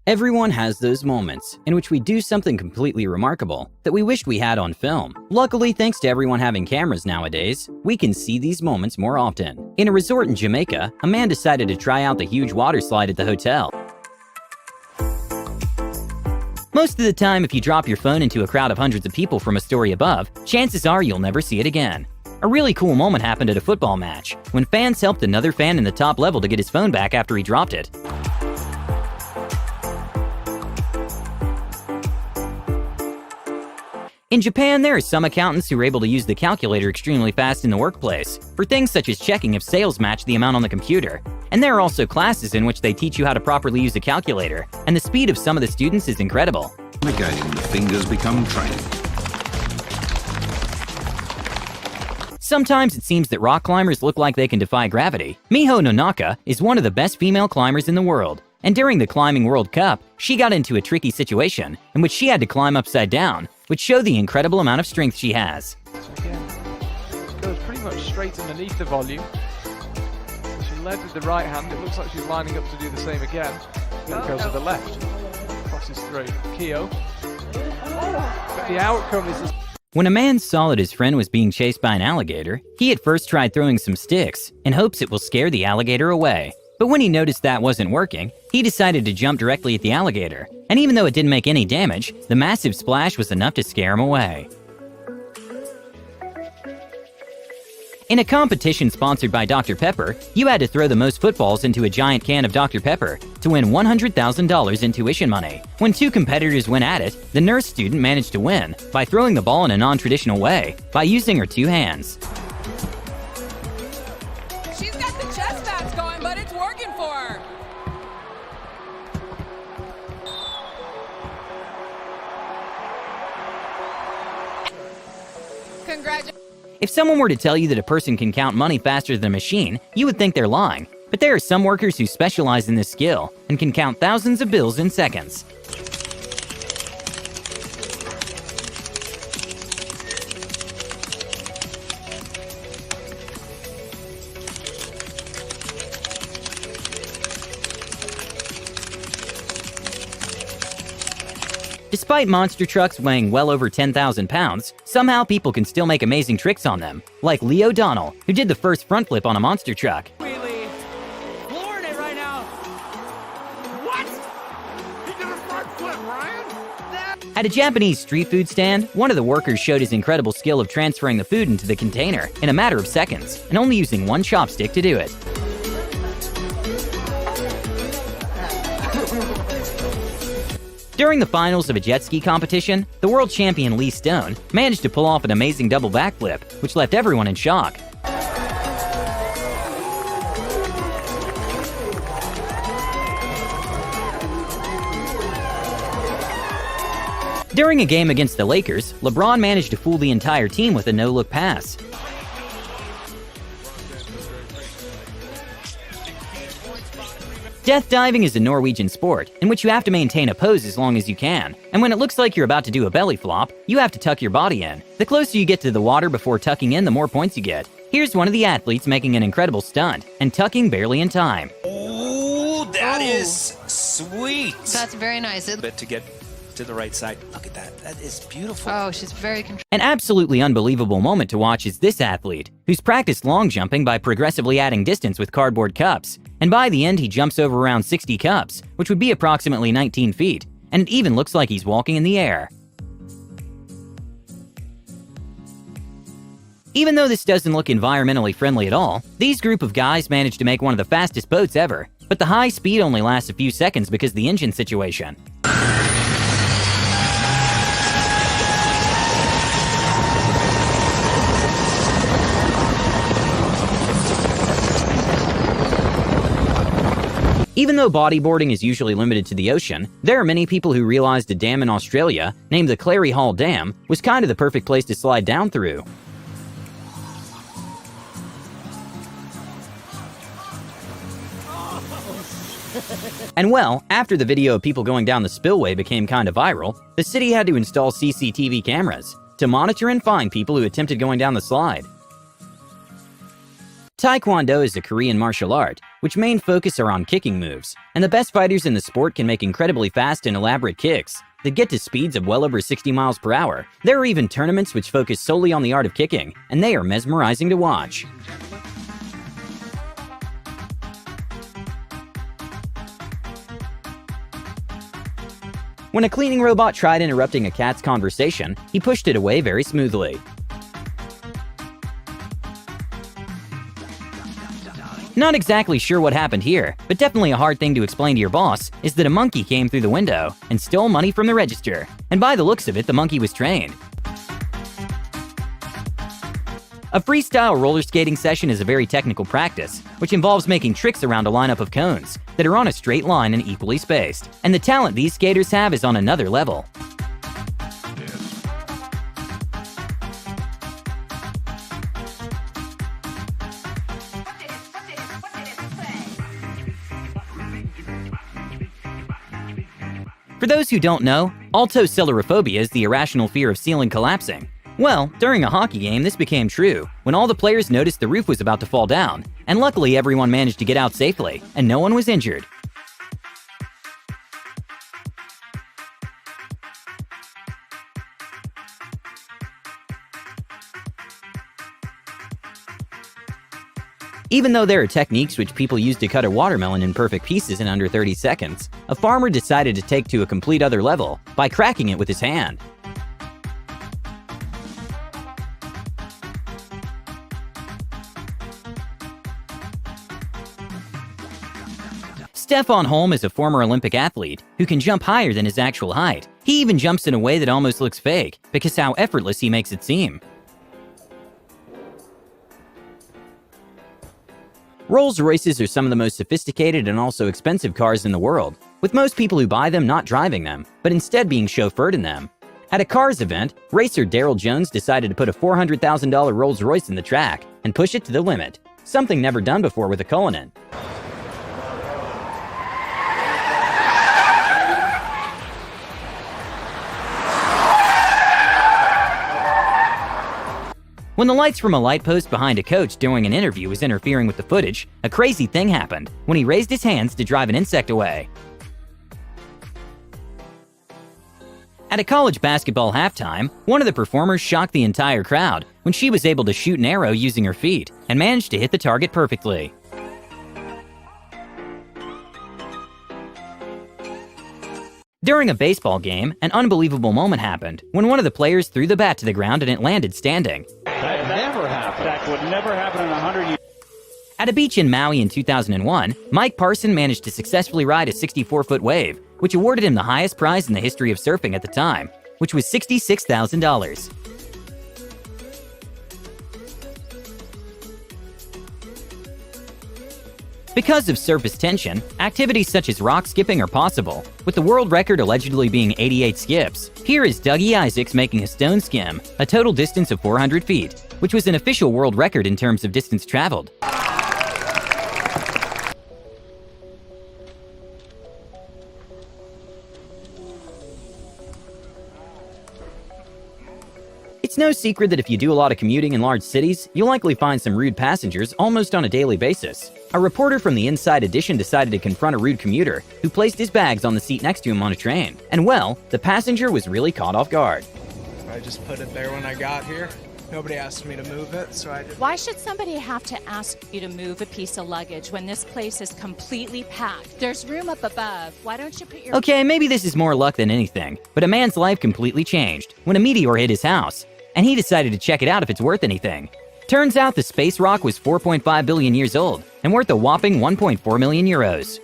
Everyone has those moments in which we do something completely remarkable that we wished we had on film. Luckily, thanks to everyone having cameras nowadays, we can see these moments more often. In a resort in Jamaica, a man decided to try out the huge water slide at the hotel. Most of the time, if you drop your phone into a crowd of hundreds of people from a story above, chances are you'll never see it again. A really cool moment happened at a football match, when fans helped another fan in the top level to get his phone back after he dropped it. In Japan, there are some accountants who are able to use the calculator extremely fast in the workplace, for things such as checking if sales match the amount on the computer. And there are also classes in which they teach you how to properly use a calculator, and the speed of some of the students is incredible. Again, the fingers become trained. Sometimes it seems that rock climbers look like they can defy gravity. Miho Nonaka is one of the best female climbers in the world. And during the Climbing World Cup, she got into a tricky situation in which she had to climb upside down, which showed the incredible amount of strength she has. So again, it goes pretty much straight underneath the volume. So she led with the right hand. It looks like she's lining up to do the same again. Then it goes with the left. Crosses through. Kyo. But the outcome is... When a man saw that his friend was being chased by an alligator, he at first tried throwing some sticks in hopes it will scare the alligator away. But when he noticed that wasn't working, he decided to jump directly at the alligator. And even though it didn't make any damage, the massive splash was enough to scare him away. In a competition sponsored by Dr. Pepper, you had to throw the most footballs into a giant can of Dr. Pepper to win $100,000 in tuition money. When two competitors went at it, the nurse student managed to win by throwing the ball in a non-traditional way, by using her two hands. She's got the chest pads going, but it's working for her. Congratulations. If someone were to tell you that a person can count money faster than a machine, you would think they're lying. But there are some workers who specialize in this skill and can count thousands of bills in seconds. Despite monster trucks weighing well over 10,000 pounds, somehow people can still make amazing tricks on them, like Lee O'Donnell, who did the first front flip on a monster truck. Really flooring it right now. What? He did a front flip, Ryan? At a Japanese street food stand, one of the workers showed his incredible skill of transferring the food into the container in a matter of seconds, and only using one chopstick to do it. During the finals of a jet ski competition, the world champion Lee Stone managed to pull off an amazing double backflip, which left everyone in shock. During a game against the Lakers, LeBron managed to fool the entire team with a no-look pass. Death diving is a Norwegian sport in which you have to maintain a pose as long as you can, and when it looks like you're about to do a belly flop, you have to tuck your body in. The closer you get to the water before tucking in, the more points you get. Here's one of the athletes making an incredible stunt and tucking barely in time. Oh, that is sweet. That's very nice. But to get to the right side, look at that. That is beautiful. Oh, she's very An absolutely unbelievable moment to watch is this athlete, who's practiced long jumping by progressively adding distance with cardboard cups. And by the end, he jumps over around 60 cups, which would be approximately 19 feet, and it even looks like he's walking in the air. Even though this doesn't look environmentally friendly at all, these group of guys managed to make one of the fastest boats ever. But the high speed only lasts a few seconds because of the engine situation. Even though bodyboarding is usually limited to the ocean, there are many people who realized a dam in Australia, named the Clary Hall Dam, was kind of the perfect place to slide down through. And well, after the video of people going down the spillway became kind of viral, the city had to install CCTV cameras to monitor and find people who attempted going down the slide. Taekwondo is a Korean martial art, which main focus are on kicking moves, and the best fighters in the sport can make incredibly fast and elaborate kicks that get to speeds of well over 60 miles per hour. There are even tournaments which focus solely on the art of kicking, and they are mesmerizing to watch. When a cleaning robot tried interrupting a cat's conversation, he pushed it away very smoothly. Not exactly sure what happened here, but definitely a hard thing to explain to your boss is that a monkey came through the window and stole money from the register. And by the looks of it, the monkey was trained. A freestyle roller skating session is a very technical practice, which involves making tricks around a lineup of cones that are on a straight line and equally spaced. And the talent these skaters have is on another level. For those who don't know, altocellulophobia is the irrational fear of ceiling collapsing. Well, during a hockey game, this became true when all the players noticed the roof was about to fall down, and luckily everyone managed to get out safely, and no one was injured. Even though there are techniques which people use to cut a watermelon in perfect pieces in under 30 seconds, a farmer decided to take to a complete other level by cracking it with his hand. Stefan Holm is a former Olympic athlete who can jump higher than his actual height. He even jumps in a way that almost looks fake because how effortless he makes it seem. Rolls-Royces are some of the most sophisticated and also expensive cars in the world, with most people who buy them not driving them, but instead being chauffeured in them. At a cars event, racer Daryl Jones decided to put a $400,000 Rolls-Royce in the track and push it to the limit, something never done before with a Cullinan. When the lights from a light post behind a coach during an interview was interfering with the footage, a crazy thing happened when he raised his hands to drive an insect away. At a college basketball halftime, one of the performers shocked the entire crowd when she was able to shoot an arrow using her feet and managed to hit the target perfectly. During a baseball game, an unbelievable moment happened when one of the players threw the bat to the ground and it landed standing. That never happened. That would never happen in 100 years. At a beach in Maui in 2001, Mike Parson managed to successfully ride a 64-foot wave, which awarded him the highest prize in the history of surfing at the time, which was $66,000. Because of surface tension, activities such as rock skipping are possible, with the world record allegedly being 88 skips. Here is Dougie Isaacs making a stone skim, a total distance of 400 feet, which was an official world record in terms of distance traveled. It's no secret that if you do a lot of commuting in large cities, you'll likely find some rude passengers almost on a daily basis. A reporter from the Inside Edition decided to confront a rude commuter who placed his bags on the seat next to him on a train. And well, the passenger was really caught off guard. I just put it there when I got here. Nobody asked me to move it, so I did. Why should somebody have to ask you to move a piece of luggage when this place is completely packed? There's room up above. Why don't you put your... Okay, maybe this is more luck than anything, but a man's life completely changed when a meteor hit his house, and he decided to check it out if it's worth anything. Turns out the space rock was 4.5 billion years old and worth a whopping 1.4 million euros.